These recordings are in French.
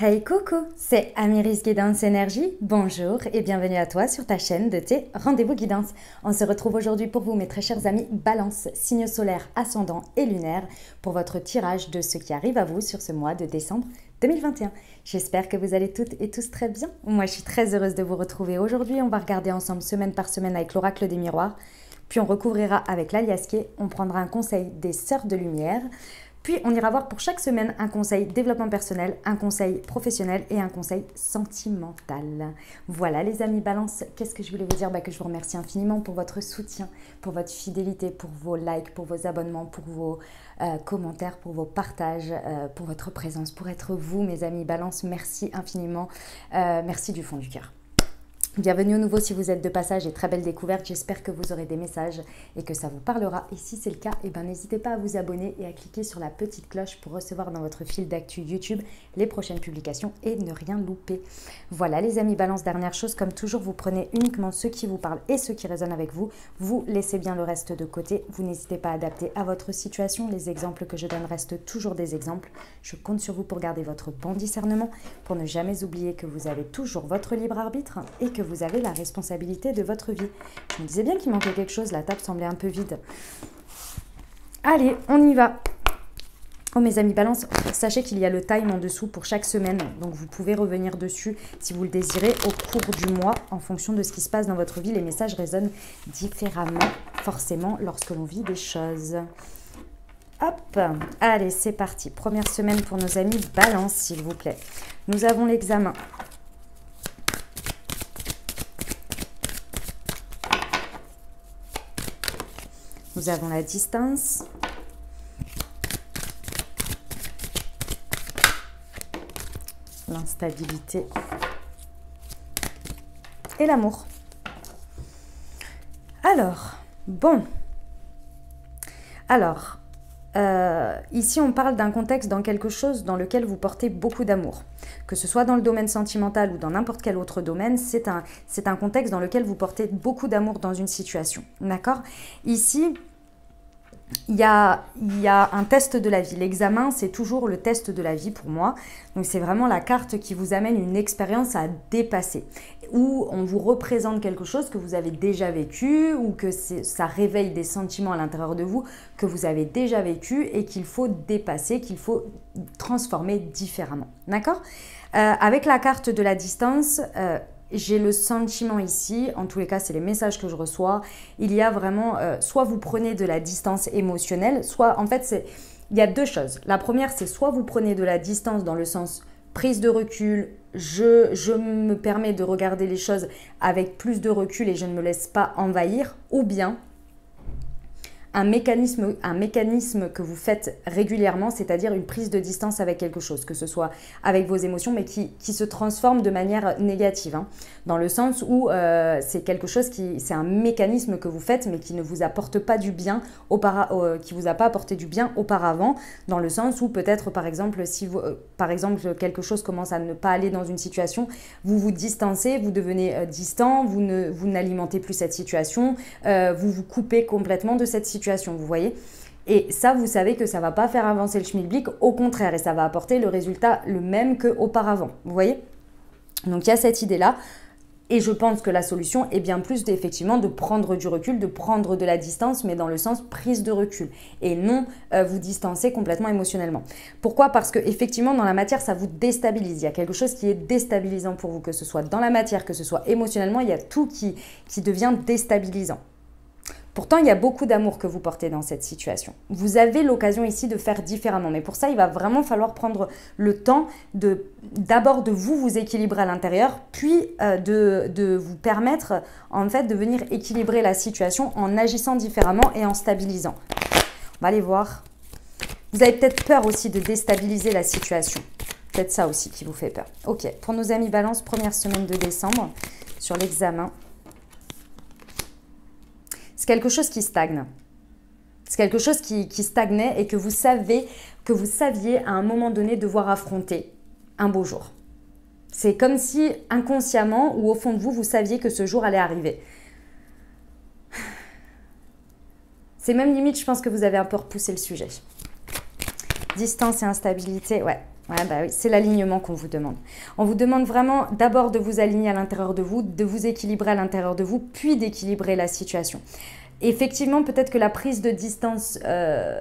Hey coucou, c'est Amiris Guidance Énergie. Bonjour et bienvenue à toi sur ta chaîne de tes rendez-vous guidance. On se retrouve aujourd'hui pour vous, mes très chers amis Balance, signe solaire, ascendant et lunaire, pour votre tirage de ce qui arrive à vous sur ce mois de décembre 2021. J'espère que vous allez toutes et tous très bien. Moi, je suis très heureuse de vous retrouver aujourd'hui. On va regarder ensemble semaine par semaine avec l'oracle des miroirs. Puis on recouvrira avec l'aliasqué. On prendra un conseil des sœurs de lumière. Puis, on ira voir pour chaque semaine un conseil développement personnel, un conseil professionnel et un conseil sentimental. Voilà les amis Balance, qu'est-ce que je voulais vous dire? Que je vous remercie infiniment pour votre soutien, pour votre fidélité, pour vos likes, pour vos abonnements, pour vos commentaires, pour vos partages, pour votre présence, pour être vous mes amis Balance. Merci infiniment, merci du fond du cœur. Bienvenue au nouveau si vous êtes de passage et très belle découverte. J'espère que vous aurez des messages et que ça vous parlera. Et si c'est le cas, n'hésitez pas à vous abonner et à cliquer sur la petite cloche pour recevoir dans votre fil d'actu YouTube les prochaines publications et ne rien louper. Voilà les amis Balance, dernière chose, comme toujours, vous prenez uniquement ceux qui vous parlent et ceux qui résonnent avec vous. Vous laissez bien le reste de côté. Vous n'hésitez pas à adapter à votre situation. Les exemples que je donne restent toujours des exemples. Je compte sur vous pour garder votre bon discernement, pour ne jamais oublier que vous avez toujours votre libre arbitre et que vous avez la responsabilité de votre vie. Je me disais bien qu'il manquait quelque chose, la table semblait un peu vide. Allez, on y va. Oh mes amis Balance, sachez qu'il y a le time en dessous pour chaque semaine, donc vous pouvez revenir dessus si vous le désirez au cours du mois en fonction de ce qui se passe dans votre vie. Les messages résonnent différemment forcément lorsque l'on vit des choses. Hop, allez c'est parti. Première semaine pour nos amis Balance s'il vous plaît. Nous avons l'examen. Nous avons la distance. L'instabilité. Et l'amour. Alors, bon. Alors, ici on parle d'un contexte dans quelque chose dans lequel vous portez beaucoup d'amour. Que ce soit dans le domaine sentimental ou dans n'importe quel autre domaine, c'est un contexte dans lequel vous portez beaucoup d'amour dans une situation. D'accord? Ici, il y a un test de la vie. L'examen, c'est toujours le test de la vie pour moi. Donc, c'est vraiment la carte qui vous amène une expérience à dépasser. Où on vous représente quelque chose que vous avez déjà vécu ou que ça réveille des sentiments à l'intérieur de vous que vous avez déjà vécu et qu'il faut dépasser, qu'il faut transformer différemment. D'accord? Avec la carte de la distance, j'ai le sentiment ici, en tous les cas c'est les messages que je reçois, il y a vraiment, soit vous prenez de la distance émotionnelle, soit en fait il y a deux choses. La première c'est soit vous prenez de la distance dans le sens prise de recul, je me permets de regarder les choses avec plus de recul et je ne me laisse pas envahir, ou bien un mécanisme que vous faites régulièrement, c'est-à-dire une prise de distance avec quelque chose, que ce soit avec vos émotions, mais qui se transforme de manière négative, hein, dans le sens où c'est quelque chose c'est un mécanisme que vous faites, mais qui ne vous apporte pas du bien, qui vous a pas apporté du bien auparavant, dans le sens où peut-être, par exemple, si vous, quelque chose commence à ne pas aller dans une situation, vous vous distancez, vous devenez distant, vous n'alimentez plus cette situation, vous vous coupez complètement de cette situation, vous voyez. Et ça, vous savez que ça ne va pas faire avancer le schmilblick, au contraire, et ça va apporter le résultat le même qu'auparavant, vous voyez. Donc, il y a cette idée-là, et je pense que la solution est bien plus effectivement de prendre du recul, de prendre de la distance, mais dans le sens prise de recul, et non vous distancer complètement émotionnellement. Pourquoi? Parce que effectivement, dans la matière, ça vous déstabilise. Il y a quelque chose qui est déstabilisant pour vous, que ce soit dans la matière, que ce soit émotionnellement, il y a tout qui devient déstabilisant. Pourtant, il y a beaucoup d'amour que vous portez dans cette situation. Vous avez l'occasion ici de faire différemment. Mais pour ça, il va vraiment falloir prendre le temps d'abord de vous équilibrer à l'intérieur, puis de vous permettre en fait de venir équilibrer la situation en agissant différemment et en stabilisant. On va aller voir. Vous avez peut-être peur aussi de déstabiliser la situation. Peut-être ça aussi qui vous fait peur. Ok, pour nos amis Balance, première semaine de décembre, sur l'examen. C'est quelque chose qui stagne. C'est quelque chose qui stagnait et que vous saviez à un moment donné devoir affronter un beau jour. C'est comme si inconsciemment ou au fond de vous, vous saviez que ce jour allait arriver. C'est même limite, je pense que vous avez un peu repoussé le sujet. Distance et instabilité, ouais. Ouais, bah oui, c'est l'alignement qu'on vous demande. On vous demande vraiment d'abord de vous aligner à l'intérieur de vous, de vous équilibrer à l'intérieur de vous, puis d'équilibrer la situation. Effectivement, peut-être que la prise de distance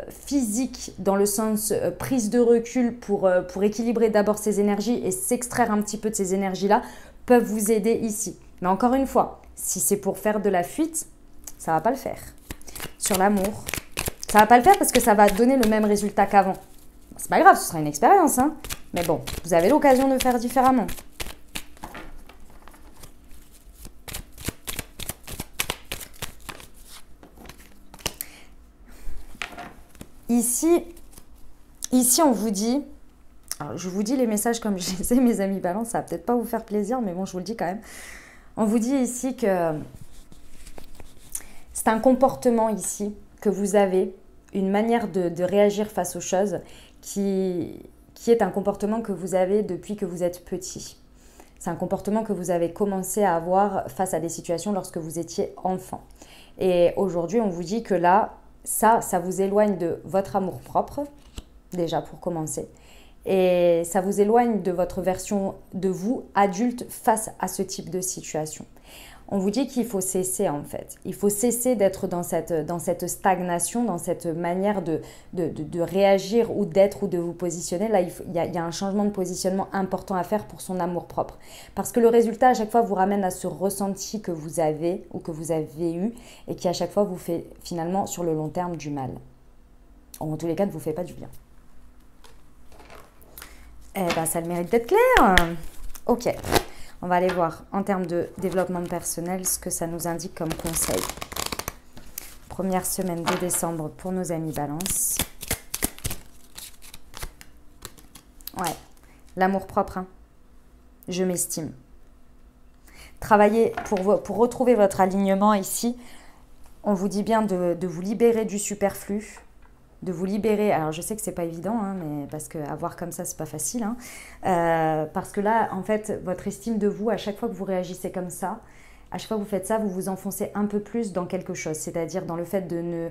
physique, dans le sens prise de recul pour équilibrer d'abord ces énergies et s'extraire un petit peu de ces énergies-là, peuvent vous aider ici. Mais encore une fois, si c'est pour faire de la fuite, ça ne va pas le faire. Sur l'amour, ça ne va pas le faire parce que ça va donner le même résultat qu'avant. C'est pas grave, ce sera une expérience, hein. Mais bon, vous avez l'occasion de faire différemment. Ici, on vous dit, alors je vous dis les messages comme je les ai, mes amis balance, ça va peut-être pas vous faire plaisir, mais bon, je vous le dis quand même. On vous dit ici que c'est un comportement ici que vous avez, une manière de réagir face aux choses qui est un comportement que vous avez depuis que vous êtes petit. C'est un comportement que vous avez commencé à avoir face à des situations lorsque vous étiez enfant. Et aujourd'hui, on vous dit que là, ça vous éloigne de votre amour-propre, déjà pour commencer. Et ça vous éloigne de votre version de vous, adulte, face à ce type de situation. On vous dit qu'il faut cesser en fait. Il faut cesser d'être dans cette stagnation, dans cette manière de réagir ou d'être ou de vous positionner. Là, il y a un changement de positionnement important à faire pour son amour-propre. Parce que le résultat, à chaque fois, vous ramène à ce ressenti que vous avez ou que vous avez eu et qui, à chaque fois, vous fait finalement, sur le long terme, du mal. En tous les cas, ne vous fait pas du bien. Eh bien, ça a le mérite d'être clair. Ok. On va aller voir en termes de développement personnel ce que ça nous indique comme conseil. Première semaine de décembre pour nos amis Balance. Ouais, l'amour-propre. Hein. Je m'estime. Travaillez pour retrouver votre alignement ici. On vous dit bien de vous libérer du superflu. De vous libérer, alors je sais que c'est pas évident, hein, mais parce qu'avoir comme ça, c'est pas facile. Hein. Parce que là, en fait, votre estime de vous, à chaque fois que vous réagissez comme ça, à chaque fois que vous faites ça, vous vous enfoncez un peu plus dans quelque chose. C'est-à-dire dans le fait de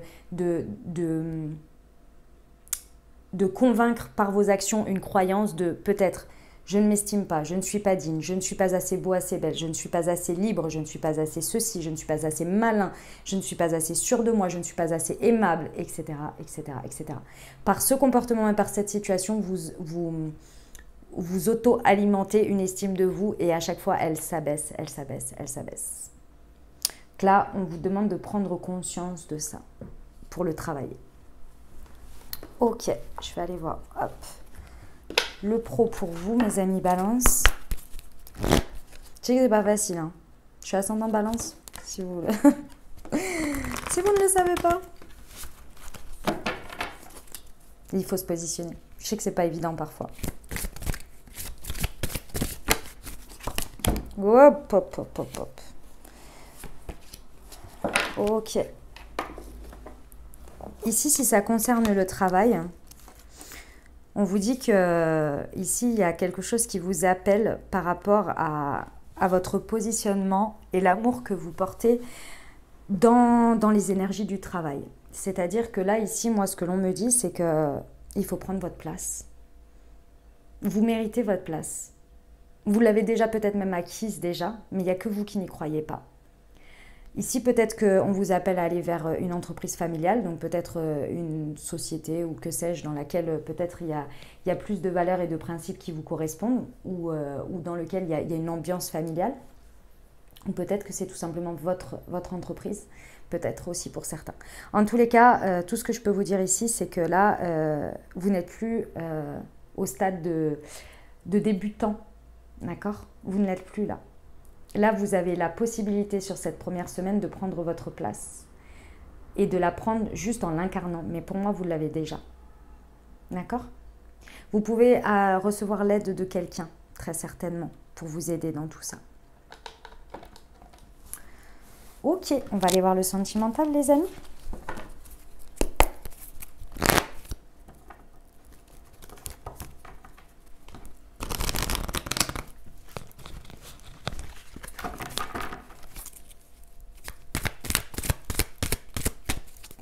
convaincre par vos actions une croyance de peut-être je ne m'estime pas, je ne suis pas digne, je ne suis pas assez beau, assez belle, je ne suis pas assez libre, je ne suis pas assez ceci, je ne suis pas assez malin, je ne suis pas assez sûr de moi, je ne suis pas assez aimable, etc., etc., etc. Par ce comportement et par cette situation, vous auto-alimentez une estime de vous et à chaque fois, elle s'abaisse, elle s'abaisse, elle s'abaisse. Donc là, on vous demande de prendre conscience de ça pour le travailler. Ok, je vais aller voir. Hop. Le pro pour vous, mes amis Balance. Je sais que c'est pas facile. Hein. Je suis ascendant Balance, si vous si vous ne le savez pas. Il faut se positionner. Je sais que c'est pas évident parfois. Hop, hop, hop, hop, hop. Ok. Ici, si ça concerne le travail, on vous dit que ici il y a quelque chose qui vous appelle par rapport à votre positionnement et l'amour que vous portez dans les énergies du travail. C'est-à-dire que là, ici, moi, ce que l'on me dit, c'est qu'il faut prendre votre place. Vous méritez votre place. Vous l'avez déjà peut-être même acquise déjà, mais il n'y a que vous qui n'y croyez pas. Ici, peut-être qu'on vous appelle à aller vers une entreprise familiale, donc peut-être une société ou que sais-je, dans laquelle peut-être il y a plus de valeurs et de principes qui vous correspondent ou dans lequel il y a une ambiance familiale. Ou peut-être que c'est tout simplement votre entreprise, peut-être aussi pour certains. En tous les cas, tout ce que je peux vous dire ici, c'est que là, vous n'êtes plus au stade de débutant, d'accord? Vous ne l'êtes plus là. Là, vous avez la possibilité sur cette première semaine de prendre votre place et de la prendre juste en l'incarnant. Mais pour moi, vous l'avez déjà. D'accord? Vous pouvez recevoir l'aide de quelqu'un, très certainement, pour vous aider dans tout ça. Ok, on va aller voir le sentimental, les amis.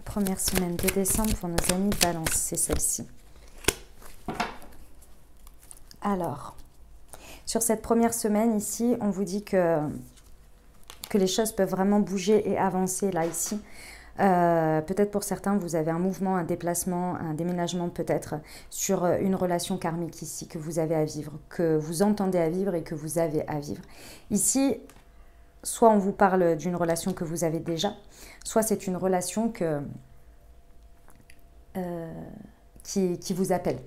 Première semaine de décembre pour nos amis Balance, c'est celle-ci. Alors, sur cette première semaine ici, on vous dit que les choses peuvent vraiment bouger et avancer là ici. Peut-être pour certains, vous avez un mouvement, un déplacement, un déménagement peut-être sur une relation karmique ici que vous avez à vivre, que vous entendez à vivre et que vous avez à vivre. Ici, soit on vous parle d'une relation que vous avez déjà, soit c'est une relation qui vous appelle.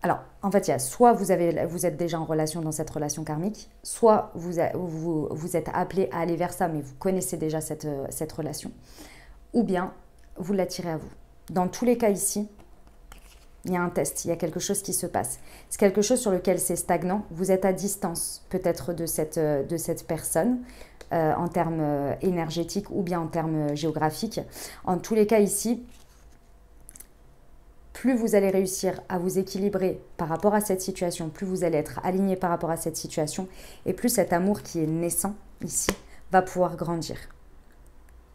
Alors, en fait, il y a soit vous êtes déjà en relation dans cette relation karmique, soit vous êtes appelé à aller vers ça, mais vous connaissez déjà cette relation, ou bien vous l'attirez à vous. Dans tous les cas ici, il y a un test, il y a quelque chose qui se passe. C'est quelque chose sur lequel c'est stagnant. Vous êtes à distance peut-être de cette personne en termes énergétiques ou bien en termes géographiques. En tous les cas ici, plus vous allez réussir à vous équilibrer par rapport à cette situation, plus vous allez être aligné par rapport à cette situation, et plus cet amour qui est naissant ici va pouvoir grandir.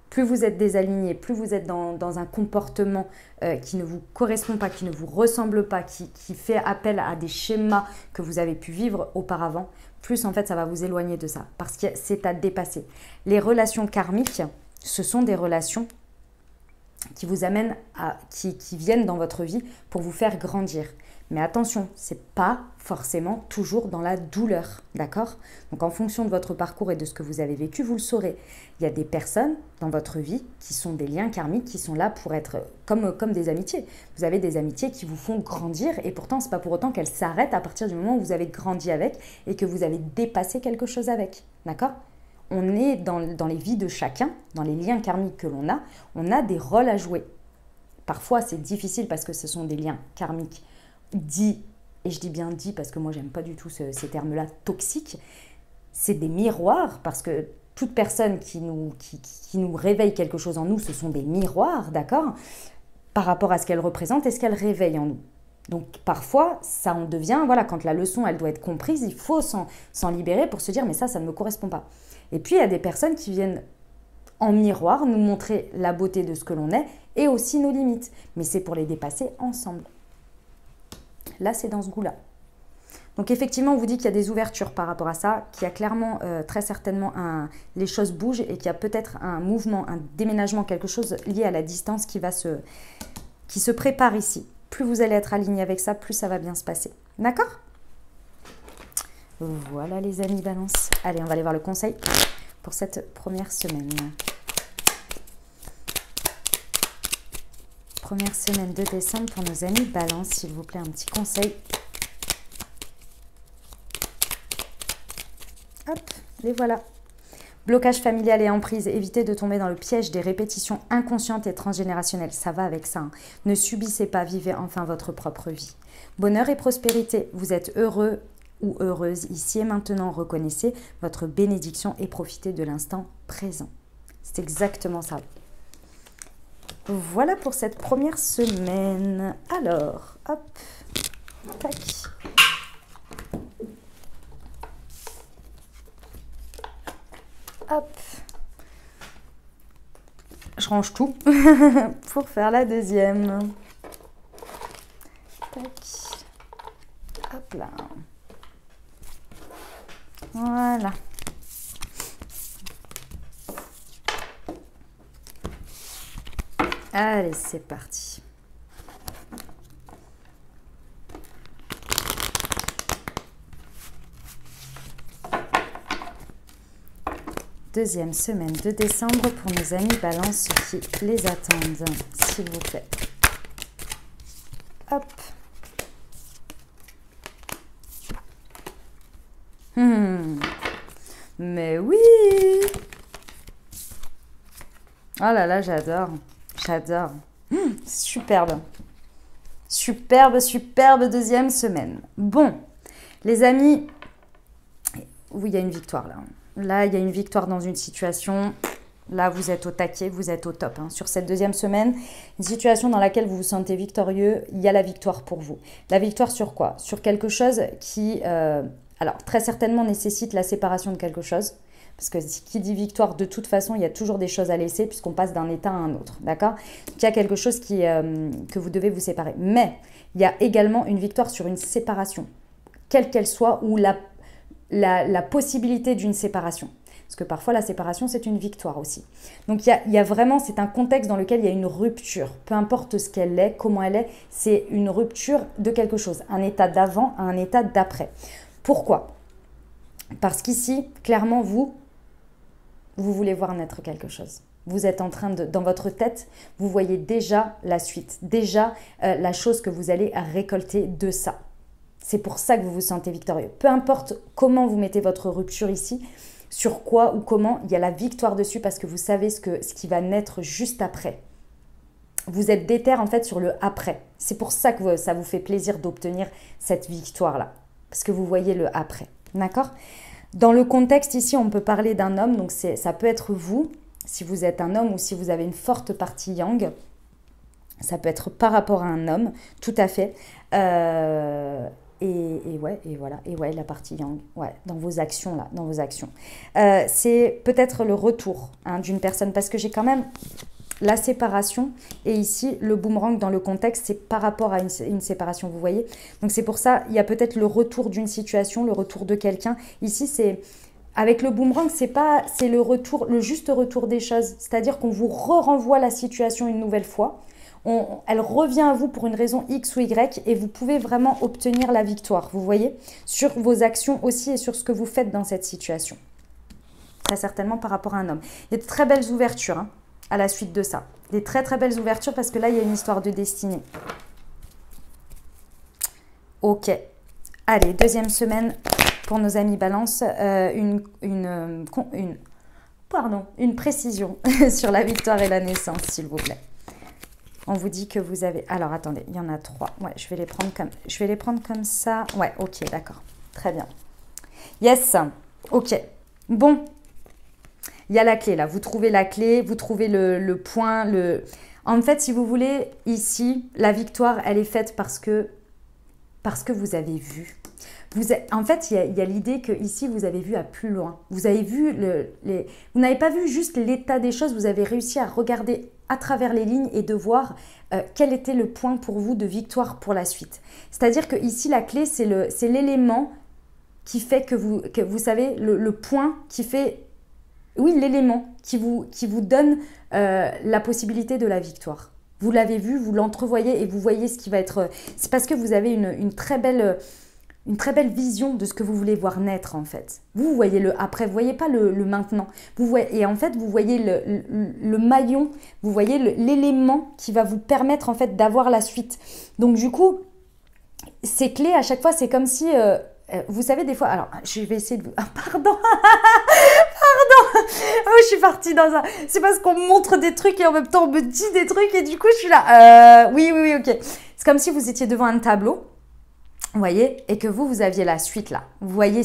Plus vous êtes désaligné, plus vous êtes dans un comportement qui ne vous correspond pas, qui ne vous ressemble pas, qui fait appel à des schémas que vous avez pu vivre auparavant, plus en fait ça va vous éloigner de ça, parce que c'est à dépasser. Les relations karmiques, ce sont des relations qui vous amènent qui viennent dans votre vie pour vous faire grandir. Mais attention, c'est pas forcément toujours dans la douleur, d'accord? Donc en fonction de votre parcours et de ce que vous avez vécu, vous le saurez. Il y a des personnes dans votre vie qui sont des liens karmiques, qui sont là pour être comme des amitiés. Vous avez des amitiés qui vous font grandir et pourtant c'est pas pour autant qu'elles s'arrêtent à partir du moment où vous avez grandi avec et que vous avez dépassé quelque chose avec, d'accord? On est dans les vies de chacun, dans les liens karmiques que l'on a, on a des rôles à jouer. Parfois, c'est difficile parce que ce sont des liens karmiques dits, et je dis bien dits parce que moi, j'aime pas du tout ces termes-là, toxiques. C'est des miroirs parce que toute personne qui nous réveille quelque chose en nous, ce sont des miroirs, d'accord? Par rapport à ce qu'elle représente et ce qu'elle réveille en nous. Donc parfois, ça en devient, voilà, quand la leçon, elle doit être comprise, il faut s'en libérer pour se dire, mais ça ne me correspond pas. Et puis, il y a des personnes qui viennent en miroir nous montrer la beauté de ce que l'on est et aussi nos limites. Mais c'est pour les dépasser ensemble. Là, c'est dans ce goût-là. Donc effectivement, on vous dit qu'il y a des ouvertures par rapport à ça, qu'il y a clairement, très certainement, les choses bougent et qu'il y a peut-être un mouvement, un déménagement, quelque chose lié à la distance qui se prépare ici. Plus vous allez être aligné avec ça, plus ça va bien se passer. D'accord ? Voilà les amis Balance. Allez, on va aller voir le conseil pour cette première semaine. Première semaine de décembre pour nos amis Balance, s'il vous plaît, un petit conseil. Hop, les voilà. Blocage familial et emprise, évitez de tomber dans le piège des répétitions inconscientes et transgénérationnelles. Ça va avec ça. Hein. Ne subissez pas, vivez enfin votre propre vie. Bonheur et prospérité, vous êtes heureux ou heureuse ici et maintenant, reconnaissez votre bénédiction et profitez de l'instant présent. C'est exactement ça. Voilà pour cette première semaine. Alors, hop, tac. Hop. Je range tout pour faire la deuxième. Tac. Hop là. Voilà. Allez, c'est parti. Deuxième semaine de décembre pour nos amis Balance qui les attendent, s'il vous plaît. Hop. Mais oui! Oh là là, j'adore. J'adore. Superbe. Superbe, superbe deuxième semaine. Bon, les amis, oui, il y a une victoire là. Là, il y a une victoire dans une situation. Là, vous êtes au taquet, vous êtes au top. Hein. Sur cette deuxième semaine, une situation dans laquelle vous vous sentez victorieux, il y a la victoire pour vous. La victoire sur quoi? Sur quelque chose qui, alors, très certainement nécessite la séparation de quelque chose. Parce que qui dit victoire, de toute façon, il y a toujours des choses à laisser puisqu'on passe d'un état à un autre. D'accord? Il y a quelque chose que vous devez vous séparer. Mais il y a également une victoire sur une séparation, quelle qu'elle soit, ou la possibilité d'une séparation. Parce que parfois, la séparation, c'est une victoire aussi. Donc, il y a vraiment, c'est un contexte dans lequel il y a une rupture. Peu importe ce qu'elle est, comment elle est, c'est une rupture de quelque chose. Un état d'avant à un état d'après. Pourquoi? Parce qu'ici, clairement, vous voulez voir naître quelque chose. Vous êtes en train de, dans votre tête, vous voyez déjà la suite. Déjà, la chose que vous allez récolter de ça. C'est pour ça que vous vous sentez victorieux. Peu importe comment vous mettez votre rupture ici, sur quoi ou comment, il y a la victoire dessus parce que vous savez ce qui va naître juste après. Vous êtes déter en fait sur le après. C'est pour ça que ça vous fait plaisir d'obtenir cette victoire-là. Parce que vous voyez le après. D'accord? Dans le contexte ici, on peut parler d'un homme. Donc ça peut être vous, si vous êtes un homme ou si vous avez une forte partie yang. Ça peut être par rapport à un homme, tout à fait. Et ouais, la partie yang, ouais, dans vos actions là, dans vos actions. C'est peut-être le retour d'une personne, parce que j'ai quand même la séparation, et ici, le boomerang dans le contexte, c'est par rapport à une séparation, vous voyez. Donc c'est pour ça, il y a peut-être le retour d'une situation, le retour de quelqu'un. Ici, c'est... Avec le boomerang, c'est le retour, le juste retour des choses, c'est-à-dire qu'on vous renvoie la situation une nouvelle fois. Elle revient à vous pour une raison X ou Y et vous pouvez vraiment obtenir la victoire, vous voyez, sur vos actions aussi et sur ce que vous faites dans cette situation. Très certainement par rapport à un homme. Il y a de très belles ouvertures à la suite de ça. Des très très belles ouvertures parce que là, il y a une histoire de destinée. Ok. Allez, deuxième semaine pour nos amis Balance. Une précision sur la victoire et la naissance, s'il vous plaît. On vous dit que vous avez... Alors, attendez, il y en a 3. Ouais, je vais les prendre comme ça. Ouais, ok, d'accord. Très bien. Yes. Ok. Bon. Il y a la clé, là. Vous trouvez la clé, vous trouvez le point. En fait, si vous voulez, ici, la victoire, elle est faite parce que vous avez vu. En fait, il y a l'idée que ici vous avez vu à plus loin. Vous avez vu vous n'avez pas vu juste l'état des choses, vous avez réussi à regarder à travers les lignes et de voir quel était le point pour vous de victoire pour la suite. C'est-à-dire que ici la clé, c'est l'élément qui fait que vous savez, le point qui fait, oui, l'élément qui vous donne la possibilité de la victoire. Vous l'avez vu, vous l'entrevoyez et vous voyez ce qui va être... C'est parce que vous avez une très belle vision de ce que vous voulez voir naître en fait. Vous voyez le après, vous voyez pas le maintenant. Et en fait, vous voyez le maillon, vous voyez l'élément qui va vous permettre en fait d'avoir la suite. Donc du coup, ces clés à chaque fois, c'est comme si... vous savez des fois... Alors, je vais essayer de vous... Ah, pardon. Pardon. Oh, je suis partie dans un... C'est parce qu'on me montre des trucs et en même temps on me dit des trucs et du coup je suis là... Oui, ok. C'est comme si vous étiez devant un tableau. Vous voyez, et que vous aviez la suite là. Vous voyez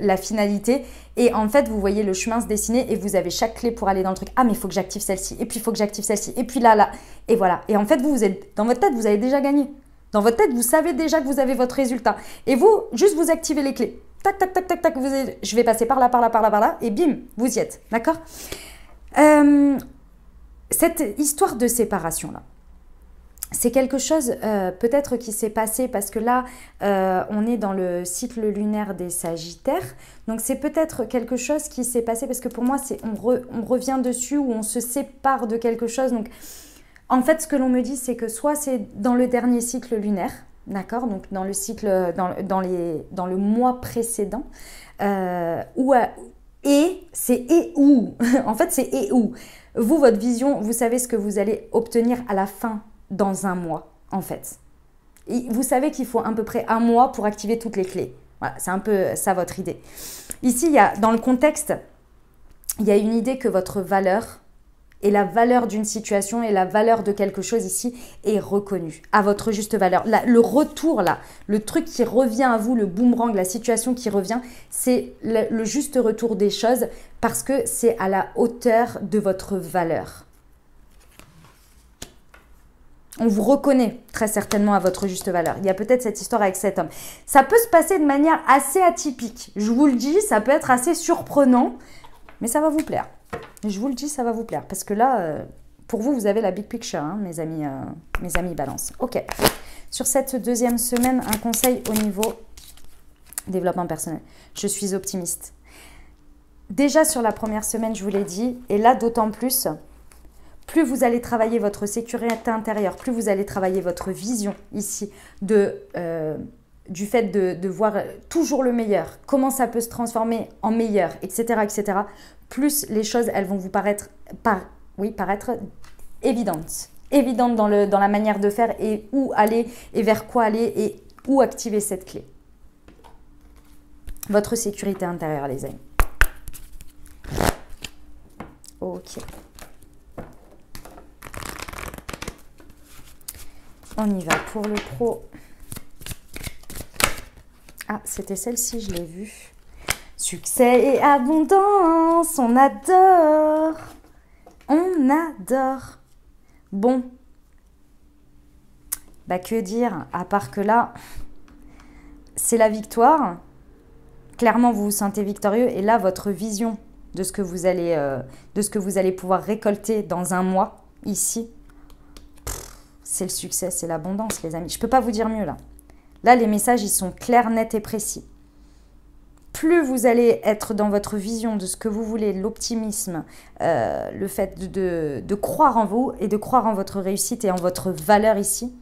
la finalité et en fait, vous voyez le chemin se dessiner et vous avez chaque clé pour aller dans le truc. Ah, mais il faut que j'active celle-ci et puis il faut que j'active celle-ci et puis là. Et voilà. Et en fait, vous êtes dans votre tête, vous avez déjà gagné. Dans votre tête, vous savez déjà que vous avez votre résultat. Et vous, juste vous activez les clés. Tac, tac, tac, tac, tac. Je vais passer par là et bim, vous y êtes. D'accord? Cette histoire de séparation là. C'est quelque chose peut-être qui s'est passé parce que là, on est dans le cycle lunaire des Sagittaires. Donc, c'est peut-être quelque chose qui s'est passé parce que pour moi, on revient dessus ou on se sépare de quelque chose. Donc, en fait, ce que l'on me dit, c'est que soit c'est dans le dernier cycle lunaire, d'accord, donc dans le cycle, dans le mois précédent, ou. En fait, c'est et ou. Vous, votre vision, vous savez ce que vous allez obtenir à la fin dans un mois, en fait. Et vous savez qu'il faut à peu près un mois pour activer toutes les clés. Voilà, c'est un peu ça votre idée. Ici, dans le contexte, il y a une idée que votre valeur et la valeur d'une situation et la valeur de quelque chose ici est reconnue à votre juste valeur. Le retour, là, le truc qui revient à vous, le boomerang, la situation qui revient, c'est le juste retour des choses parce que c'est à la hauteur de votre valeur. On vous reconnaît très certainement à votre juste valeur. Il y a peut-être cette histoire avec cet homme. Ça peut se passer de manière assez atypique. Je vous le dis, ça peut être assez surprenant, mais ça va vous plaire. Je vous le dis, ça va vous plaire. Parce que là, pour vous, vous avez la big picture, hein, mes amis Balance. Ok, Sur cette deuxième semaine, un conseil au niveau développement personnel. Je suis optimiste. Déjà sur la première semaine, je vous l'ai dit, et là d'autant plus, plus vous allez travailler votre sécurité intérieure, plus vous allez travailler votre vision ici du fait de voir toujours le meilleur, comment ça peut se transformer en meilleur, etc., etc., plus les choses, elles vont vous paraître évidentes. Évidentes dans la manière de faire et où aller et vers quoi aller et où activer cette clé. Votre sécurité intérieure, les amis. Ok. On y va pour le pro. Ah, c'était celle-ci, je l'ai vue. Succès et abondance, on adore. On adore. Bon. Bah, que dire, à part que là, c'est la victoire. Clairement, vous vous sentez victorieux. Et là, votre vision de ce que vous allez pouvoir récolter dans un mois, ici, c'est le succès, c'est l'abondance, les amis. Je ne peux pas vous dire mieux, là. Là, les messages, ils sont clairs, nets et précis. Plus vous allez être dans votre vision de ce que vous voulez, l'optimisme, le fait de croire en vous et de croire en votre réussite et en votre valeur ici,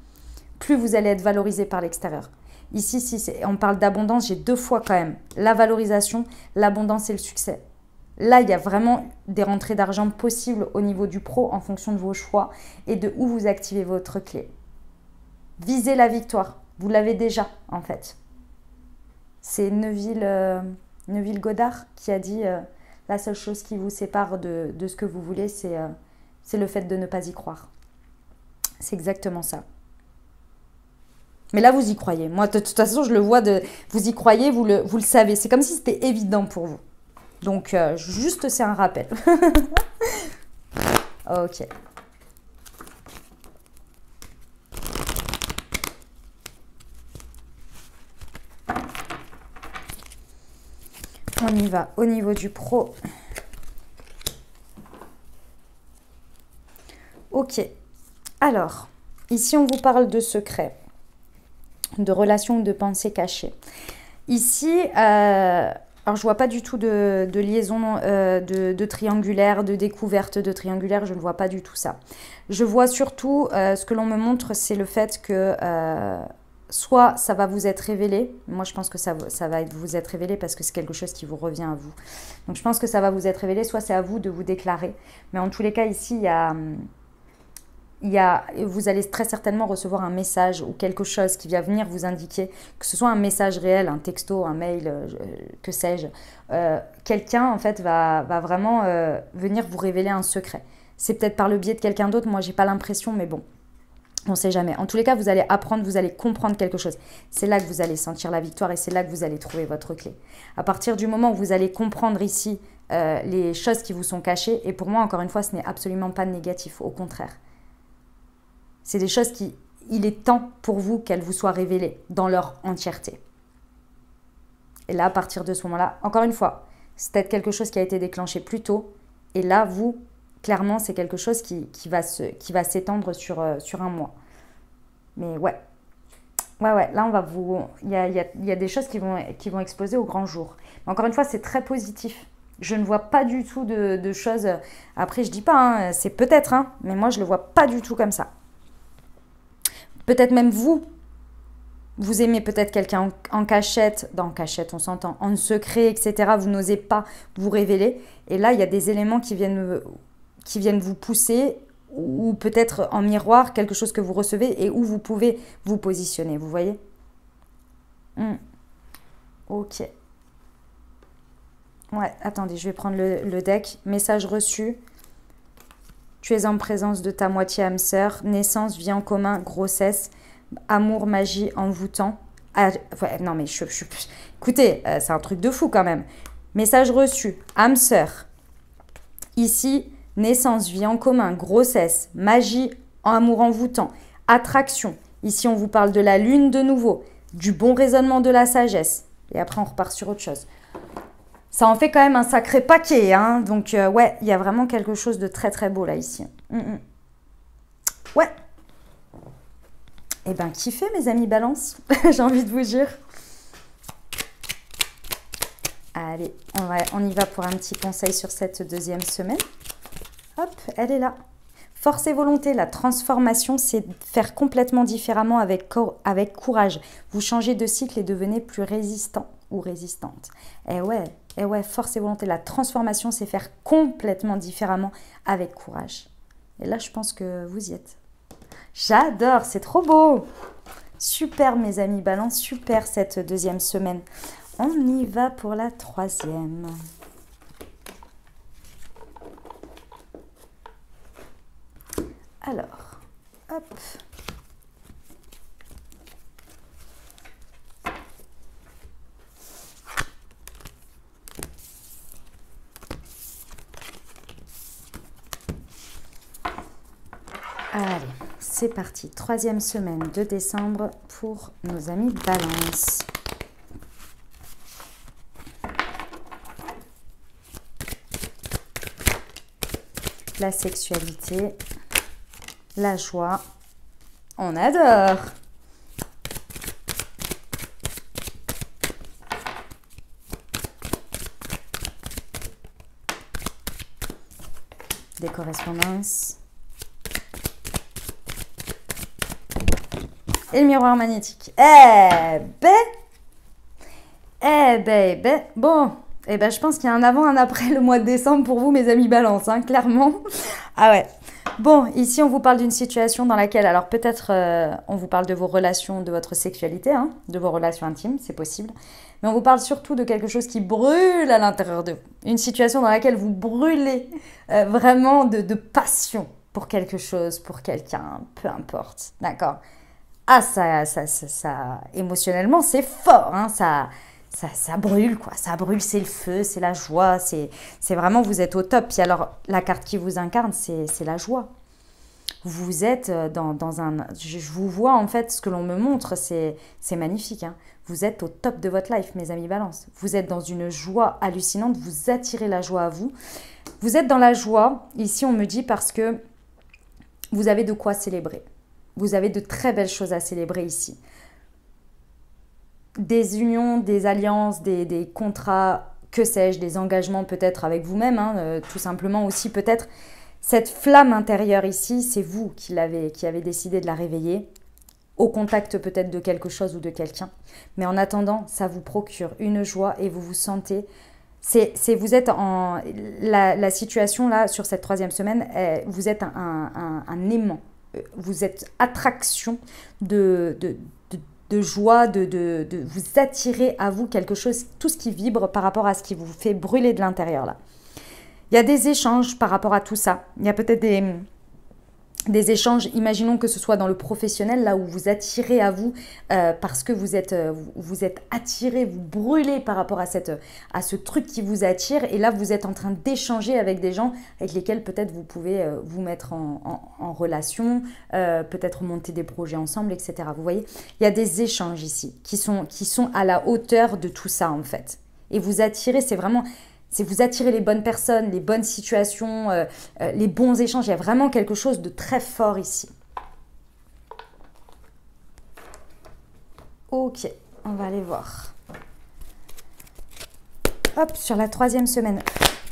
plus vous allez être valorisé par l'extérieur. Ici, si on parle d'abondance, j'ai 2 fois quand même la valorisation, l'abondance et le succès. Là, il y a vraiment des rentrées d'argent possibles au niveau du pro en fonction de vos choix et de où vous activez votre clé. Visez la victoire. Vous l'avez déjà, en fait. C'est Neville Goddard qui a dit la seule chose qui vous sépare de ce que vous voulez, c'est le fait de ne pas y croire. C'est exactement ça. Mais là, vous y croyez. Moi, de toute façon, je le vois, vous y croyez, vous le savez. C'est comme si c'était évident pour vous. Donc, juste, c'est un rappel. Ok. On y va au niveau du pro. Ok. Alors, ici, on vous parle de secrets, de relations ou de pensées cachées. Ici, alors je vois pas du tout de liaison de triangulaire, de découverte de triangulaire, je ne vois pas du tout ça. Je vois surtout, ce que l'on me montre, c'est le fait que soit ça va vous être révélé, moi je pense que ça va vous être révélé parce que c'est quelque chose qui vous revient à vous. Donc je pense que ça va vous être révélé, soit c'est à vous de vous déclarer. Mais en tous les cas, ici, vous allez très certainement recevoir un message ou quelque chose qui va venir vous indiquer, que ce soit un message réel, un texto, un mail, que sais-je. Quelqu'un, en fait, va vraiment venir vous révéler un secret. C'est peut-être par le biais de quelqu'un d'autre, moi, j'ai pas l'impression, mais bon, on ne sait jamais. En tous les cas, vous allez apprendre, vous allez comprendre quelque chose. C'est là que vous allez sentir la victoire et c'est là que vous allez trouver votre clé. À partir du moment où vous allez comprendre ici les choses qui vous sont cachées, et pour moi, encore une fois, ce n'est absolument pas négatif, au contraire. C'est des choses il est temps pour vous qu'elles vous soient révélées dans leur entièreté. Et là, à partir de ce moment-là, encore une fois, c'est peut-être quelque chose qui a été déclenché plus tôt. Et là, vous, clairement, c'est quelque chose qui va s'étendre sur un mois. Mais ouais. Ouais, là, on va il y a des choses qui vont exploser au grand jour. Mais encore une fois, c'est très positif. Je ne vois pas du tout de choses... Après, je dis pas, hein, c'est peut-être, hein, mais moi, je le vois pas du tout comme ça. Peut-être même vous aimez peut-être quelqu'un en cachette, on s'entend, en secret, etc. Vous n'osez pas vous révéler. Et là, il y a des éléments qui viennent vous pousser, ou peut-être en miroir, quelque chose que vous recevez et où vous pouvez vous positionner, vous voyez? Ok. Ouais, attendez, je vais prendre le deck. Message reçu. Tu es en présence de ta moitié âme sœur. Naissance, vie en commun, grossesse, amour, magie, envoûtant. Ah, ouais, non, mais écoutez, c'est un truc de fou quand même. Message reçu, âme sœur. Ici, naissance, vie en commun, grossesse, magie, amour envoûtant, attraction. Ici, on vous parle de la lune de nouveau, du bon raisonnement de la sagesse. Et après, on repart sur autre chose. Ça en fait quand même un sacré paquet, hein. Donc, ouais, il y a vraiment quelque chose de très, très beau là, ici. Ouais. Eh bien, kiffez mes amis balance, j'ai envie de vous dire. Allez, on y va pour un petit conseil sur cette deuxième semaine. Hop, elle est là. Force et volonté, la transformation, c'est faire complètement différemment avec courage. Vous changez de cycle et devenez plus résistant ou résistante. Eh ouais, force et volonté, la transformation, c'est faire complètement différemment avec courage. Et là, je pense que vous y êtes. J'adore, c'est trop beau. Super mes amis balance, super cette deuxième semaine. On y va pour la troisième. Alors, hop. Allez, c'est parti. Troisième semaine de décembre pour nos amis balance. La sexualité, la joie, on adore. Des correspondances. Et le miroir magnétique. Bon, je pense qu'il y a un avant, un après le mois de décembre pour vous, mes amis balance, hein, clairement. Ah ouais. Bon, ici, on vous parle d'une situation dans laquelle, alors peut-être, on vous parle de vos relations, de votre sexualité, hein, de vos relations intimes, c'est possible. Mais on vous parle surtout de quelque chose qui brûle à l'intérieur de vous. Une situation dans laquelle vous brûlez vraiment de passion pour quelque chose, pour quelqu'un, peu importe, d'accord? Ah, ça, émotionnellement, c'est fort, hein, ça brûle, quoi. Ça brûle, c'est le feu, c'est la joie, c'est vraiment, vous êtes au top. Puis alors, la carte qui vous incarne, c'est la joie. Vous êtes dans un... Je vous vois, en fait, ce que l'on me montre, c'est magnifique, hein. Vous êtes au top de votre life, mes amis balance. Vous êtes dans une joie hallucinante, vous attirez la joie à vous. Vous êtes dans la joie, ici, on me dit, parce que vous avez de quoi célébrer. Vous avez de très belles choses à célébrer ici. Des unions, des alliances, des contrats, que sais-je, des engagements peut-être avec vous-même, hein, tout simplement aussi peut-être. Cette flamme intérieure ici, c'est vous qui avez décidé de la réveiller, au contact peut-être de quelque chose ou de quelqu'un. Mais en attendant, ça vous procure une joie et vous vous sentez... vous êtes en... La situation là, sur cette troisième semaine, vous êtes un aimant. Vous êtes attraction de joie, de vous attirer à vous quelque chose, tout ce qui vibre par rapport à ce qui vous fait brûler de l'intérieur là. Il y a des échanges par rapport à tout ça. Il y a peut-être des échanges, imaginons que ce soit dans le professionnel, là où vous attirez à vous parce que vous êtes attiré, vous brûlez par rapport à ce truc qui vous attire. Et là, vous êtes en train d'échanger avec des gens avec lesquels peut-être vous pouvez vous mettre en relation, peut-être monter des projets ensemble, etc. Vous voyez, il y a des échanges ici qui sont à la hauteur de tout ça en fait. Et vous attirez, c'est vraiment... C'est vous attirez les bonnes personnes, les bonnes situations, les bons échanges. Il y a vraiment quelque chose de très fort ici. Ok, on va aller voir. Hop, sur la troisième semaine,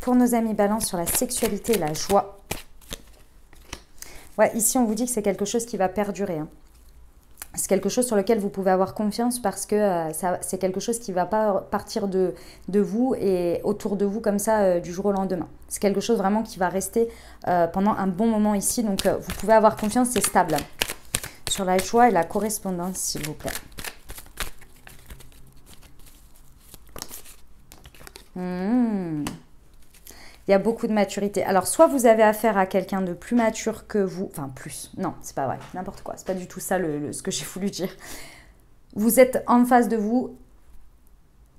pour nos amis balance, sur la sexualité et la joie. Ouais, ici, on vous dit que c'est quelque chose qui va perdurer, hein. C'est quelque chose sur lequel vous pouvez avoir confiance parce que c'est quelque chose qui ne va pas partir de vous et autour de vous comme ça du jour au lendemain. C'est quelque chose vraiment qui va rester pendant un bon moment ici. Donc, vous pouvez avoir confiance, c'est stable. Sur la joie et la correspondance, s'il vous plaît. Il y a beaucoup de maturité. Alors, soit vous avez affaire à quelqu'un de plus mature que vous. Enfin, plus. Non, c'est pas vrai. N'importe quoi. C'est pas du tout ça ce que j'ai voulu dire. Vous êtes en face de vous.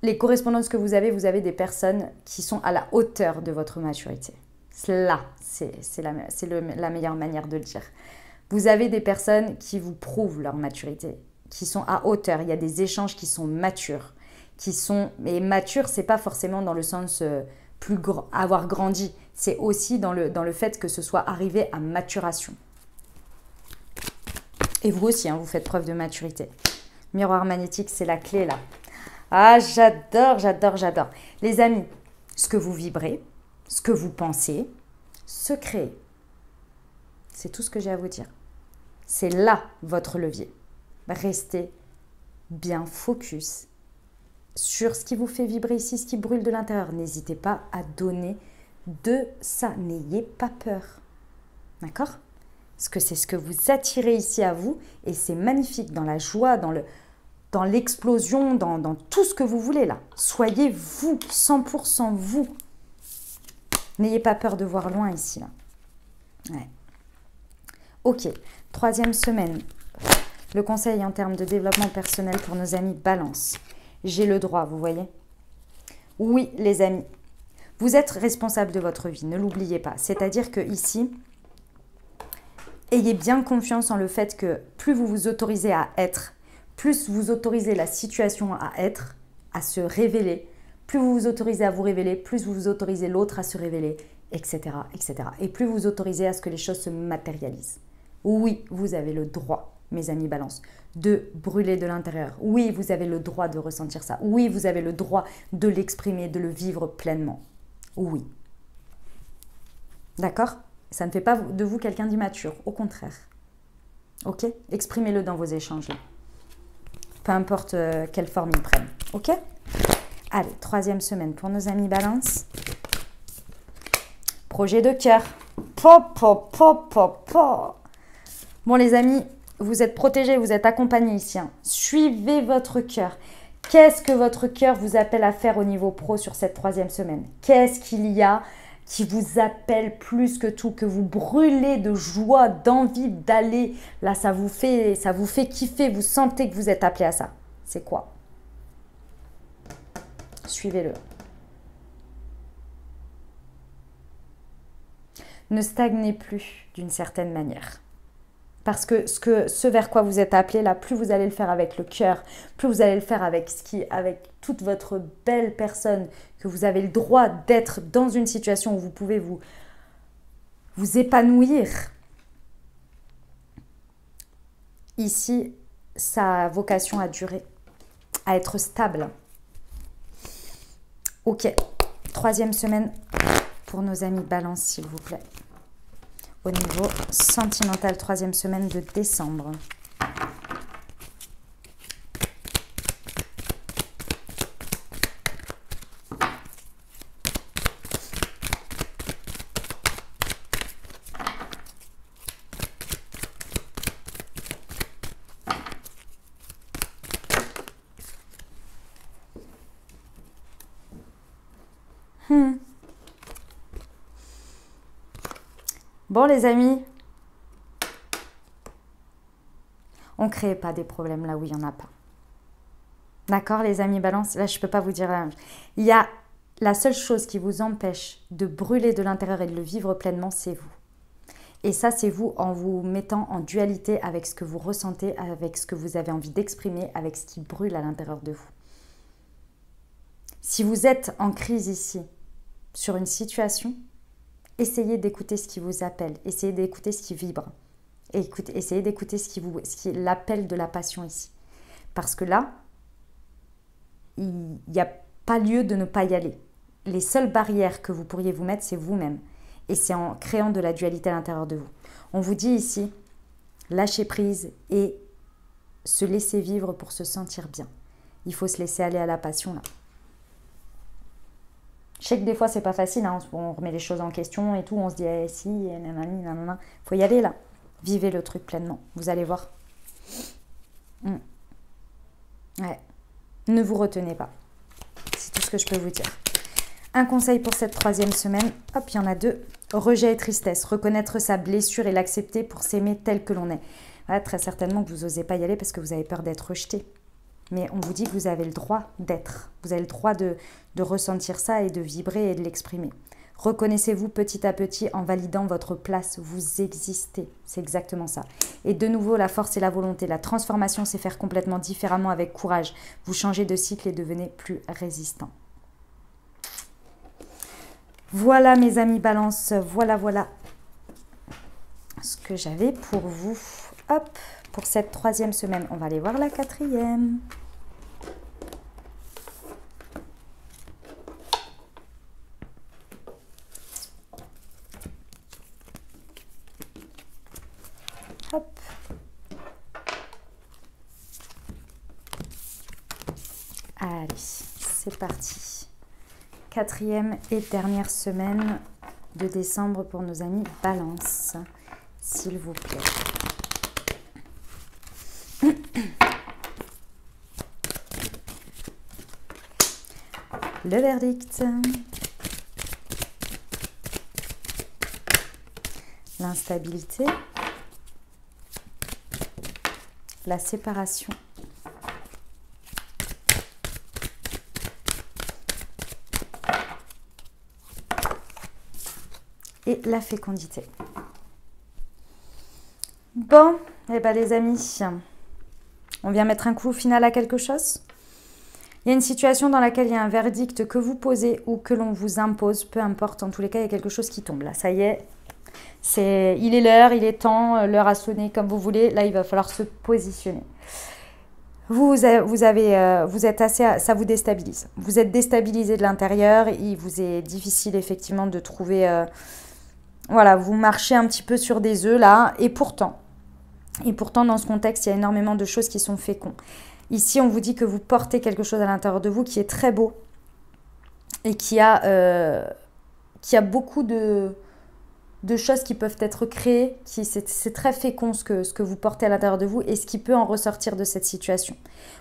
Les correspondances que vous avez des personnes qui sont à la hauteur de votre maturité. Là, c'est la meilleure manière de le dire. Vous avez des personnes qui vous prouvent leur maturité, qui sont à hauteur. Il y a des échanges qui sont matures. Mais mature, c'est pas forcément dans le sens... avoir grandi, c'est aussi dans le fait que ce soit arrivé à maturation. Et vous aussi, hein, vous faites preuve de maturité. Miroir magnétique, c'est la clé là. Ah, j'adore, j'adore, j'adore. Les amis, ce que vous vibrez, ce que vous pensez, se créer. C'est tout ce que j'ai à vous dire. C'est là votre levier. Restez bien focus sur ce qui vous fait vibrer ici, ce qui brûle de l'intérieur. N'hésitez pas à donner de ça. N'ayez pas peur. D'accord? Parce que c'est ce que vous attirez ici à vous et c'est magnifique dans la joie, dans l'explosion, dans tout ce que vous voulez là. Soyez vous, 100% vous. N'ayez pas peur de voir loin ici là. Ouais. Ok, 3e semaine. Le conseil en termes de développement personnel pour nos amis Balance. J'ai le droit, vous voyez? Oui, les amis. Vous êtes responsable de votre vie, ne l'oubliez pas. C'est-à-dire que ici, ayez bien confiance en le fait que plus vous vous autorisez à être, plus vous autorisez la situation à être, à se révéler, plus vous vous autorisez à vous révéler, plus vous autorisez l'autre à se révéler, etc., etc. Et plus vous autorisez à ce que les choses se matérialisent. Oui, vous avez le droit, mes amis Balance, de brûler de l'intérieur. Oui, vous avez le droit de ressentir ça. Oui, vous avez le droit de l'exprimer, de le vivre pleinement. Oui. D'accord? Ça ne fait pas de vous quelqu'un d'immature, au contraire. Ok? Exprimez-le dans vos échanges là. Peu importe quelle forme ils prennent. Ok? Allez, 3e semaine pour nos amis Balance. Projet de cœur. Pop, pop, pop, pop, pop. Bon les amis, vous êtes protégés, vous êtes accompagnés ici. Hein. Suivez votre cœur. Qu'est-ce que votre cœur vous appelle à faire au niveau pro sur cette 3e semaine? Qu'est-ce qu'il y a qui vous appelle plus que tout, que vous brûlez de joie, d'envie d'aller? Là, ça vous fait kiffer, vous sentez que vous êtes appelé à ça. C'est quoi? Suivez-le. Ne stagnez plus d'une certaine manière. Parce que ce vers quoi vous êtes appelé, là, plus vous allez le faire avec le cœur, plus vous allez le faire avec toute votre belle personne, que vous avez le droit d'être dans une situation où vous pouvez vous épanouir. Ici, ça a vocation à durer, à être stable. Ok, 3e semaine pour nos amis Balance, s'il vous plaît. Au niveau sentimental, 3e semaine de décembre. Bon les amis, on ne crée pas des problèmes là où il n'y en a pas. D'accord les amis Balance? Là je ne peux pas vous dire la même chose. Il y a la seule chose qui vous empêche de brûler de l'intérieur et de le vivre pleinement, c'est vous. Et ça c'est vous en vous mettant en dualité avec ce que vous ressentez, avec ce que vous avez envie d'exprimer, avec ce qui brûle à l'intérieur de vous. Si vous êtes en crise ici, sur une situation, essayez d'écouter ce qui vous appelle, essayez d'écouter ce qui vibre, essayez d'écouter ce qui est l'appel de la passion ici. Parce que là, il n'y a pas lieu de ne pas y aller. Les seules barrières que vous pourriez vous mettre, c'est vous-même. Et c'est en créant de la dualité à l'intérieur de vous. On vous dit ici, lâcher prise et se laisser vivre pour se sentir bien. Il faut se laisser aller à la passion là. Je sais que des fois, c'est pas facile, hein. On remet les choses en question et tout, on se dit eh, si, nanani, nanana. Faut y aller là. Vivez le truc pleinement, vous allez voir. Ouais. Ne vous retenez pas. C'est tout ce que je peux vous dire. Un conseil pour cette 3e semaine, hop, il y en a 2. Rejet et tristesse, reconnaître sa blessure et l'accepter pour s'aimer tel que l'on est. Voilà, très certainement que vous n'osez pas y aller parce que vous avez peur d'être rejeté. Mais on vous dit que vous avez le droit d'être. Vous avez le droit de ressentir ça et de vibrer et de l'exprimer. Reconnaissez-vous petit à petit en validant votre place. Vous existez. C'est exactement ça. Et de nouveau, la force et la volonté. La transformation, c'est faire complètement différemment avec courage. Vous changez de cycle et devenez plus résistant. Voilà mes amis Balance. Voilà ce que j'avais pour vous. Hop, pour cette 3e semaine. On va aller voir la 4e. Hop. Allez, c'est parti. 4e et dernière semaine de décembre pour nos amis Balance, s'il vous plaît. Le verdict. L'instabilité. La séparation. Et la fécondité. Bon, eh ben les amis, on vient mettre un clou final à quelque chose. Il y a une situation dans laquelle il y a un verdict que vous posez ou que l'on vous impose, peu importe, en tous les cas, il y a quelque chose qui tombe. Là, ça y est, il est l'heure, il est temps, l'heure a sonné comme vous voulez. Là, il va falloir se positionner. Vous êtes assez, ça vous déstabilise. Vous êtes déstabilisé de l'intérieur. Il vous est difficile effectivement de trouver... voilà, vous marchez un petit peu sur des œufs là. Et pourtant, dans ce contexte, il y a énormément de choses qui sont fécondes. Ici, on vous dit que vous portez quelque chose à l'intérieur de vous qui est très beau et qui a beaucoup de choses qui peuvent être créées. C'est très fécond ce que vous portez à l'intérieur de vous et ce qui peut en ressortir de cette situation.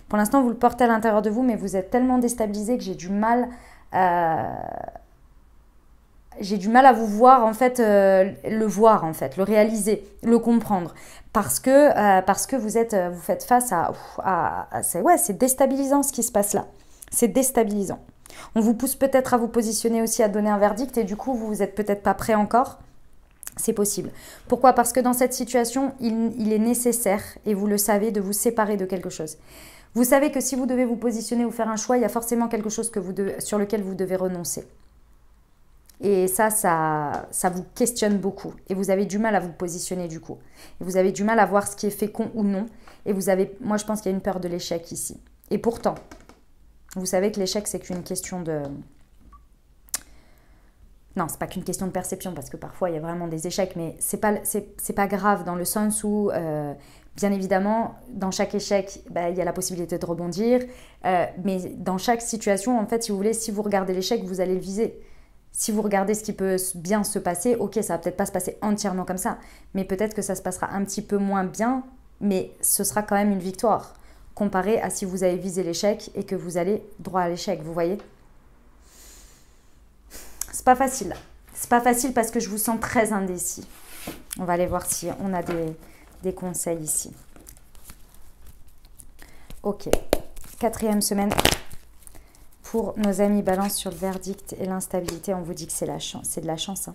Pour l'instant, vous le portez à l'intérieur de vous, mais vous êtes tellement déstabilisé que j'ai du mal à vous voir, en fait, le voir, en fait, le réaliser, le comprendre. Parce que vous faites face c'est déstabilisant ce qui se passe là. C'est déstabilisant. On vous pousse peut-être à vous positionner aussi, à donner un verdict et du coup, vous n'êtes peut-être pas prêt encore. C'est possible. Pourquoi? Parce que dans cette situation, il est nécessaire, et vous le savez, de vous séparer de quelque chose. Vous savez que si vous devez vous positionner ou faire un choix, il y a forcément quelque chose sur lequel vous devez renoncer. Et ça vous questionne beaucoup. Et vous avez du mal à vous positionner du coup. Et vous avez du mal à voir ce qui est fécond ou non. Et moi je pense qu'il y a une peur de l'échec ici. Et pourtant, vous savez que l'échec c'est qu'une question de... Non, c'est pas qu'une question de perception parce que parfois il y a vraiment des échecs. Mais c'est pas grave dans le sens où... bien évidemment, dans chaque échec, il y a la possibilité de rebondir. Mais dans chaque situation, en fait, si vous voulez, si vous regardez l'échec, vous allez le viser. Si vous regardez ce qui peut bien se passer, ok, ça va peut-être pas se passer entièrement comme ça, mais peut-être que ça se passera un petit peu moins bien, mais ce sera quand même une victoire, comparé à si vous avez visé l'échec et que vous allez droit à l'échec, vous voyez. C'est pas facile. C'est pas facile parce que je vous sens très indécis. On va aller voir si on a des conseils ici. Ok, 4e semaine. Pour nos amis Balance sur le verdict et l'instabilité, on vous dit que c'est la chance. C'est de la chance. Hein.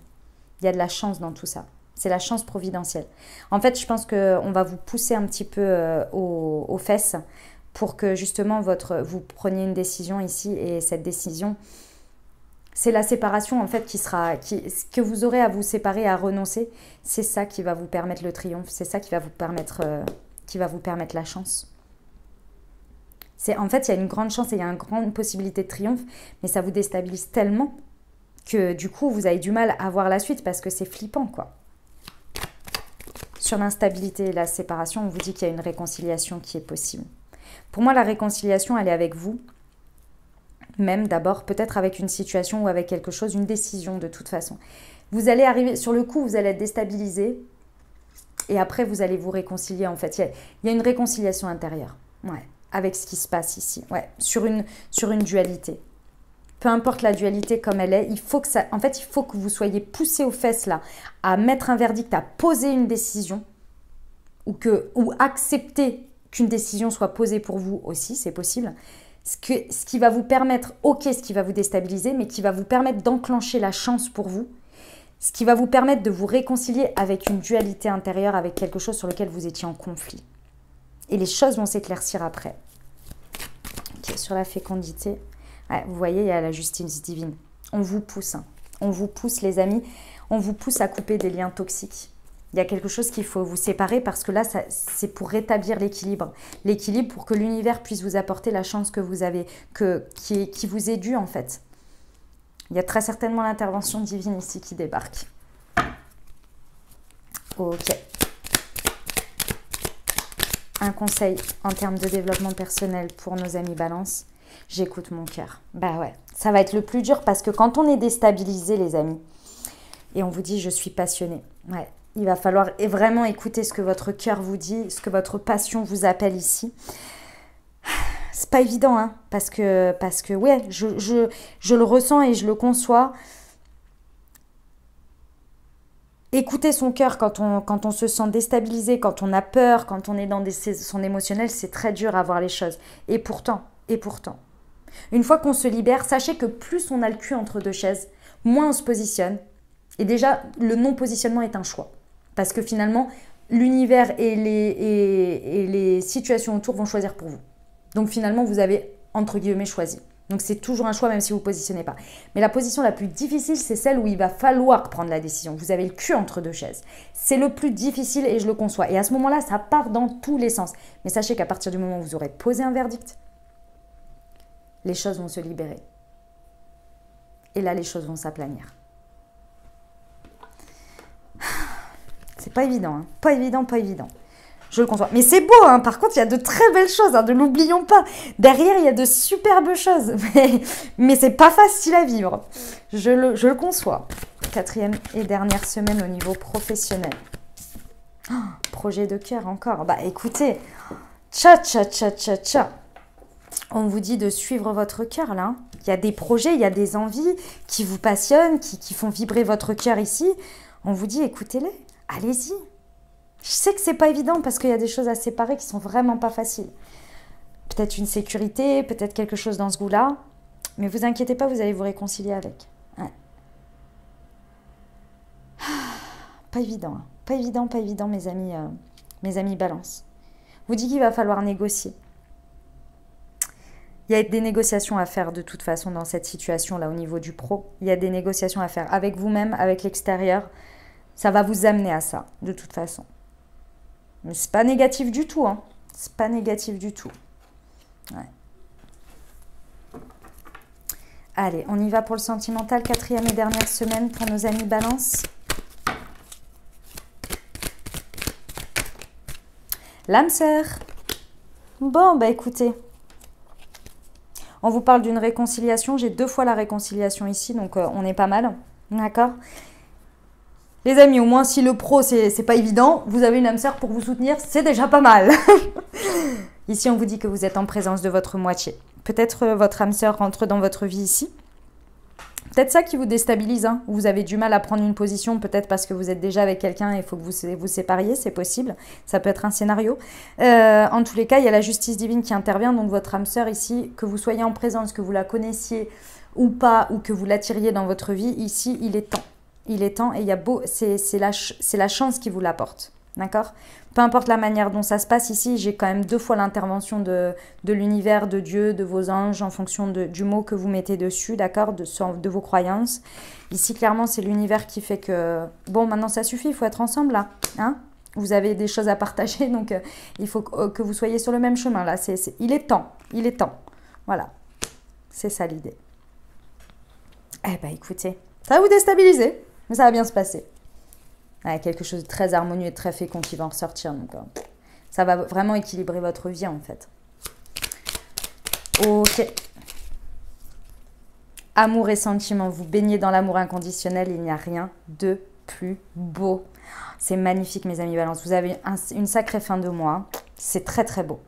Il y a de la chance dans tout ça. C'est la chance providentielle. En fait, je pense qu'on va vous pousser un petit peu aux fesses pour que justement vous preniez une décision ici. Et cette décision, c'est la séparation en fait ce que vous aurez à vous séparer, à renoncer. C'est ça qui va vous permettre le triomphe. C'est ça qui va vous permettre la chance. En fait, il y a une grande chance et il y a une grande possibilité de triomphe, mais ça vous déstabilise tellement que du coup, vous avez du mal à voir la suite parce que c'est flippant, quoi. Sur l'instabilité et la séparation, on vous dit qu'il y a une réconciliation qui est possible. Pour moi, la réconciliation, elle est avec vous. Même d'abord, peut-être avec une situation ou avec quelque chose, une décision de toute façon. Vous allez arriver, sur le coup, vous allez être déstabilisé et après, vous allez vous réconcilier, en fait. Il y a une réconciliation intérieure, ouais. Avec ce qui se passe ici, ouais, sur une dualité. Peu importe la dualité comme elle est, il faut que vous soyez poussé aux fesses là, à mettre un verdict, à poser une décision, ou accepter qu'une décision soit posée pour vous aussi, c'est possible. Ce qui va vous permettre, ce qui va vous déstabiliser, mais qui va vous permettre d'enclencher la chance pour vous, ce qui va vous permettre de vous réconcilier avec une dualité intérieure, avec quelque chose sur lequel vous étiez en conflit. Et les choses vont s'éclaircir après. Okay, sur la fécondité, ouais, vous voyez, il y a la justice divine. On vous pousse, hein. On vous pousse les amis, on vous pousse à couper des liens toxiques. Il y a quelque chose qu'il faut vous séparer parce que là, c'est pour rétablir l'équilibre. L'équilibre pour que l'univers puisse vous apporter la chance que vous avez, qui vous est due en fait. Il y a très certainement l'intervention divine ici qui débarque. Ok. Un conseil en termes de développement personnel pour nos amis Balance. J'écoute mon cœur. Bah ouais, ça va être le plus dur parce que quand on est déstabilisé, les amis, et on vous dit je suis passionné, ouais, il va falloir vraiment écouter ce que votre cœur vous dit, ce que votre passion vous appelle ici. C'est pas évident, hein, parce que ouais, je le ressens et je le conçois. Écouter son cœur quand on se sent déstabilisé, quand on a peur, quand on est dans son émotionnel, c'est très dur à voir les choses. Et pourtant, une fois qu'on se libère, sachez que plus on a le cul entre deux chaises, moins on se positionne. Et déjà, le non-positionnement est un choix. Parce que finalement, l'univers et les situations autour vont choisir pour vous. Donc finalement, vous avez, entre guillemets, choisi. Donc c'est toujours un choix, même si vous ne vous positionnez pas. Mais la position la plus difficile, c'est celle où il va falloir prendre la décision. Vous avez le cul entre deux chaises. C'est le plus difficile et je le conçois. Et à ce moment-là, ça part dans tous les sens. Mais sachez qu'à partir du moment où vous aurez posé un verdict, les choses vont se libérer. Et là, les choses vont s'aplanir. C'est pas évident, hein. Pas évident, pas évident. Je le conçois. Mais c'est beau, hein. Par contre, il y a de très belles choses, hein. Ne l'oublions pas. Derrière, il y a de superbes choses. Mais c'est pas facile à vivre. Je le conçois. 4e et dernière semaine au niveau professionnel. Oh, projet de cœur encore. Bah écoutez, tcha. On vous dit de suivre votre cœur là. Il y a des projets, il y a des envies qui vous passionnent, qui font vibrer votre cœur ici. On vous dit écoutez-les. Allez-y. Je sais que c'est pas évident parce qu'il y a des choses à séparer qui sont vraiment pas faciles. Peut-être une sécurité, peut-être quelque chose dans ce goût-là. Mais vous inquiétez pas, vous allez vous réconcilier avec. Ouais. Pas évident, hein. Pas évident, mes amis Balance. Vous dites qu'il va falloir négocier. Il y a des négociations à faire de toute façon dans cette situation-là au niveau du pro. Il y a des négociations à faire avec vous-même, avec l'extérieur. Ça va vous amener à ça, de toute façon. Mais c'est pas négatif du tout, hein. C'est pas négatif du tout. Ouais. Allez, on y va pour le sentimental. 4e et dernière semaine pour nos amis Balance. L'âme sœur. Bon, bah écoutez. On vous parle d'une réconciliation. J'ai 2 fois la réconciliation ici, donc on est pas mal. D'accord ? Les amis, au moins si le pro c'est pas évident, vous avez une âme sœur pour vous soutenir, c'est déjà pas mal. Ici, on vous dit que vous êtes en présence de votre moitié. Peut-être votre âme sœur rentre dans votre vie ici. Peut-être ça qui vous déstabilise, hein. Vous avez du mal à prendre une position, peut-être parce que vous êtes déjà avec quelqu'un et il faut que vous sépariez, c'est possible. Ça peut être un scénario. En tous les cas, il y a la justice divine qui intervient, donc votre âme sœur ici, que vous soyez en présence, que vous la connaissiez ou pas, ou que vous l'attiriez dans votre vie, ici, il est temps. Il est temps et il y a c'est la chance qui vous l'apporte. D'accord ? Peu importe la manière dont ça se passe ici, j'ai quand même 2 fois l'intervention de l'univers, de Dieu, de vos anges, en fonction du mot que vous mettez dessus, d'accord ? De vos croyances. Ici, clairement, c'est l'univers qui fait que, bon, maintenant ça suffit, il faut être ensemble là. Hein ? Vous avez des choses à partager, donc il faut que vous soyez sur le même chemin là. Il est temps. Voilà. C'est ça l'idée. Eh bien, écoutez, ça va vous déstabiliser. Mais ça va bien se passer. Ouais, quelque chose de très harmonieux et de très fécond qui va en ressortir. Donc, ça va vraiment équilibrer votre vie, en fait. Ok. Amour et sentiment. Vous baignez dans l'amour inconditionnel. Il n'y a rien de plus beau. C'est magnifique, mes amis Balance. Vous avez une sacrée fin de mois. C'est très, très beau.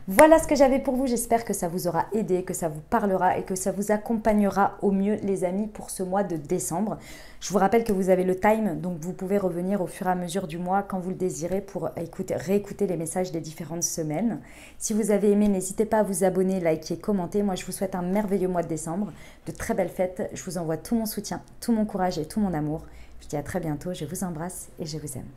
Voilà ce que j'avais pour vous. J'espère que ça vous aura aidé, que ça vous parlera et que ça vous accompagnera au mieux, les amis, pour ce mois de décembre. Je vous rappelle que vous avez le time, donc vous pouvez revenir au fur et à mesure du mois quand vous le désirez pour réécouter les messages des différentes semaines. Si vous avez aimé, n'hésitez pas à vous abonner, liker, commenter. Moi, je vous souhaite un merveilleux mois de décembre, de très belles fêtes. Je vous envoie tout mon soutien, tout mon courage et tout mon amour. Je vous dis à très bientôt. Je vous embrasse et je vous aime.